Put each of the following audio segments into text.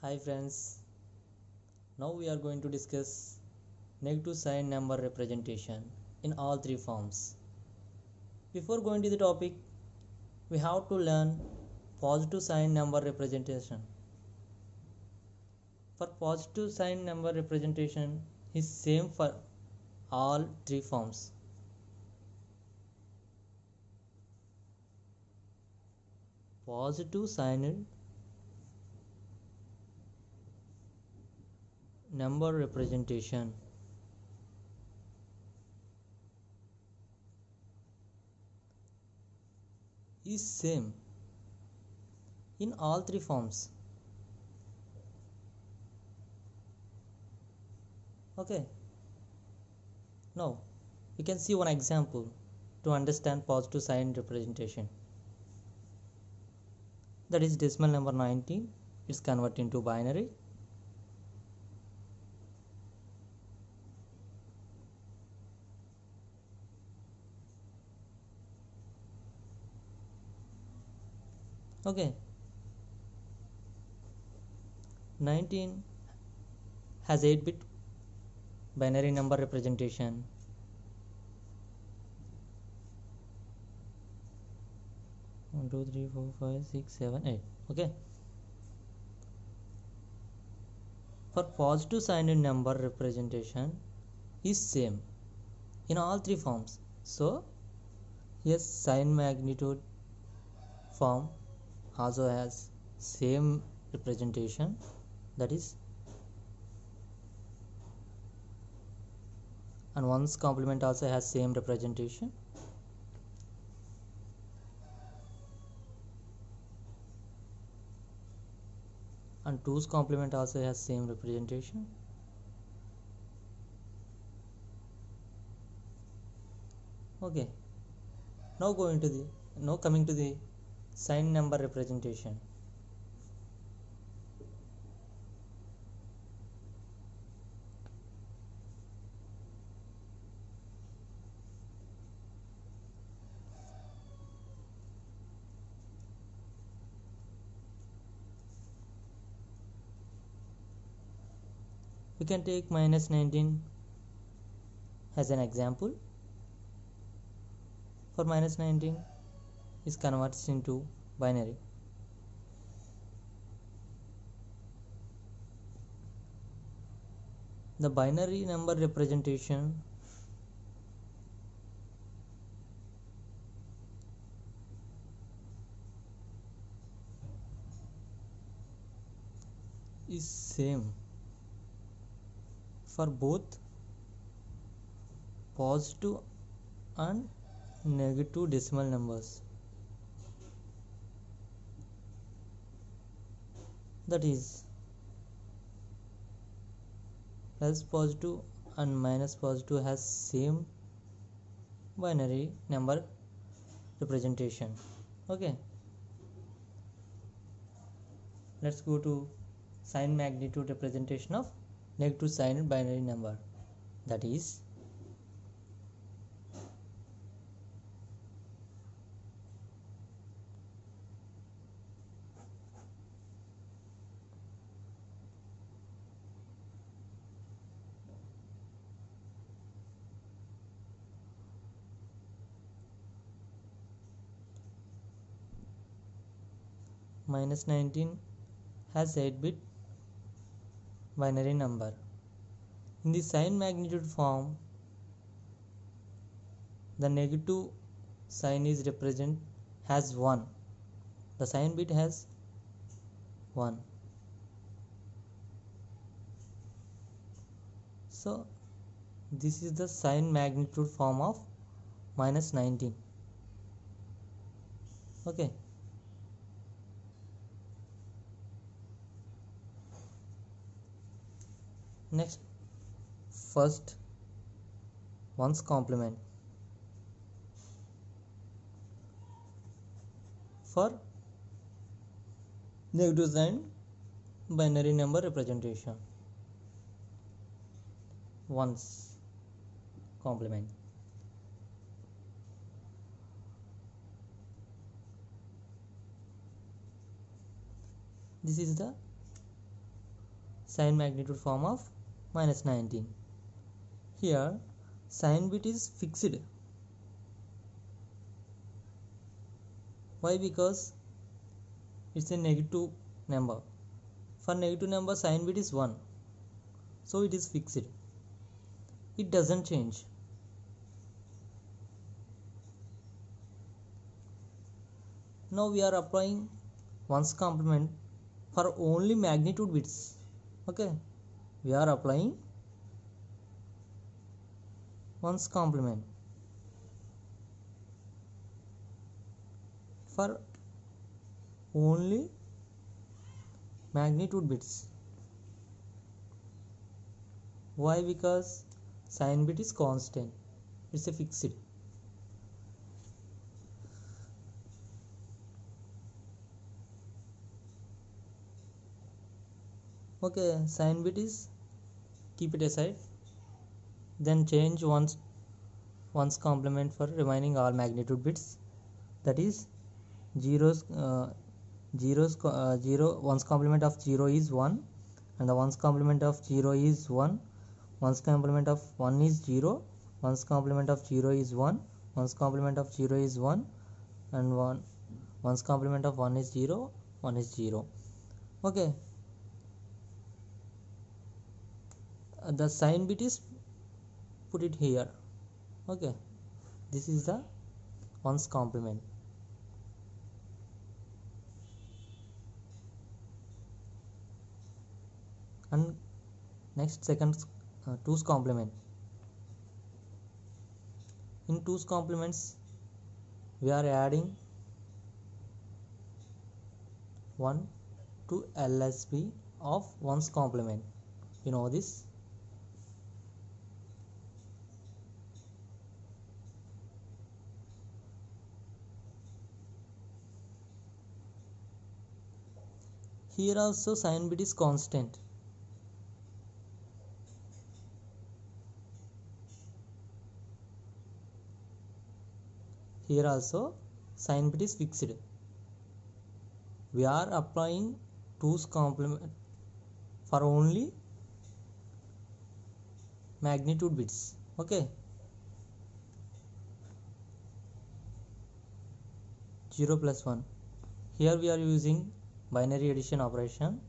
Hi friends, now we are going to discuss negative sign number representation in all three forms. Before going to the topic, we have to learn positive sign number representation. For positive sign number representation is same for all three forms. Positive sign number representation is same in all three forms. Okay, now we can see one example to understand positive sign representation. That is decimal number 19 is converted into binary. Okay, 19 has 8-bit binary number representation. One, two, three, four, five, six, seven, 8. Okay. For positive signed number representation is same in all three forms. So here sign magnitude form also has same representation, that is, and one's complement also has same representation. And 2's complement also has same representation. Okay, now coming to the sign number representation. We can take minus 19 as an example. For minus 19 is converted into binary. The binary number representation is same for both positive and negative decimal numbers. That is, plus positive and minus positive has same binary number representation. Okay, let's go to sign magnitude representation of negative signed binary number. That is, minus 19 has 8-bit binary number. In the sign magnitude form, the negative sign is represent has 1. The sign bit has 1. So this is the sign magnitude form of minus 19. Okay. Next, first one's complement. For negative sign binary number representation, one's complement. This is the sign magnitude form of minus 19. Here sign bit is fixed. Why? Because it's a negative number. For negative number sign bit is 1, so it is fixed, it doesn't change. Now we are applying ones complement for only magnitude bits. Okay, we are applying ones complement for only magnitude bits. Why? Because sign bit is constant, it's a fixed. Okay, sign bit is, keep it aside, then change ones complement for remaining all magnitude bits, that is zeros. 0 ones complement of 0 is 1, and the ones complement of 0 is 1, ones complement of 1 is 0, ones complement of 0 is 1, ones complement of 0 is 1, and ones complement of 1 is 0, 1 is 0. Okay, the sign bit is put it here. Okay, this is the ones complement. And next, second, two's complement. In two's complements we are adding 1 to LSB of ones complement. You know this. Here also sign bit is constant. Here also sign bit is fixed. We are applying two's complement for only magnitude bits. Okay, 0 plus 1. Here we are using binary addition operation.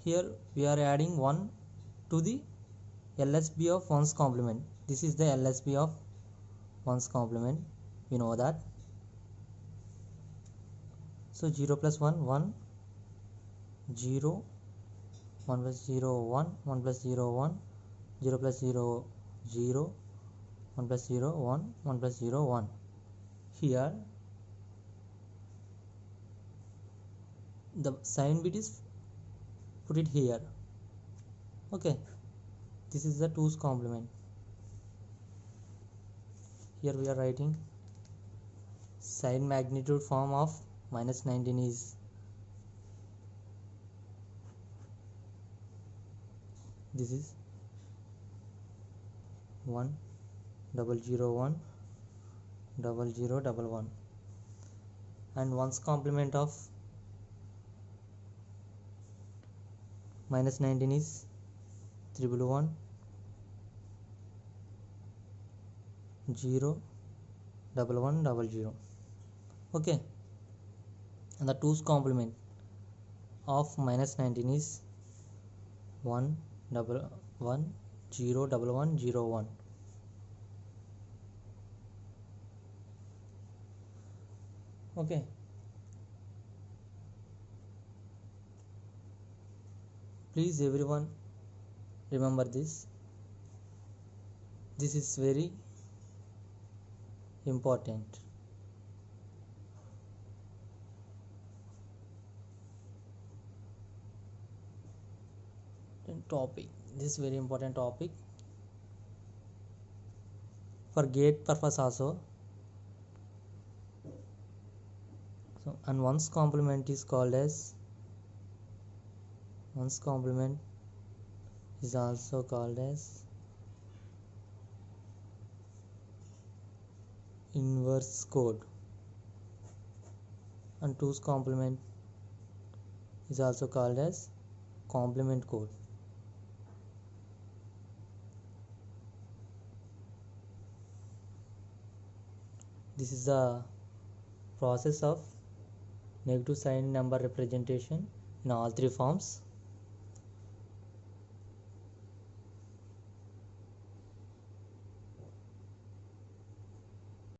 Here we are adding 1 to the LSB of ones complement. This is the LSB of ones complement, we know that. So 0 plus 1, 1, 0, 1 plus 0, 1, 1 plus 0, 1, 0 plus 0, 0, 1 plus 0, 1, 1 plus 0, 1. Here the sign bit is put it here. Okay, this is the two's complement. Here we are writing sign magnitude form of minus 19 is this is 1 0 0 1 0 0 1 1, and ones complement of minus 19 is 1 0 1 1 0. Okay, and the two's complement of minus 19 is 1 1 0 1 0 1. Okay, please everyone remember this. This is very important. Topic, this is very important topic for gate purpose also. So, and ones complement is called as ones complement is also called as inverse code, and two's complement is also called as complement code. This is the process of negative sign number representation in all three forms.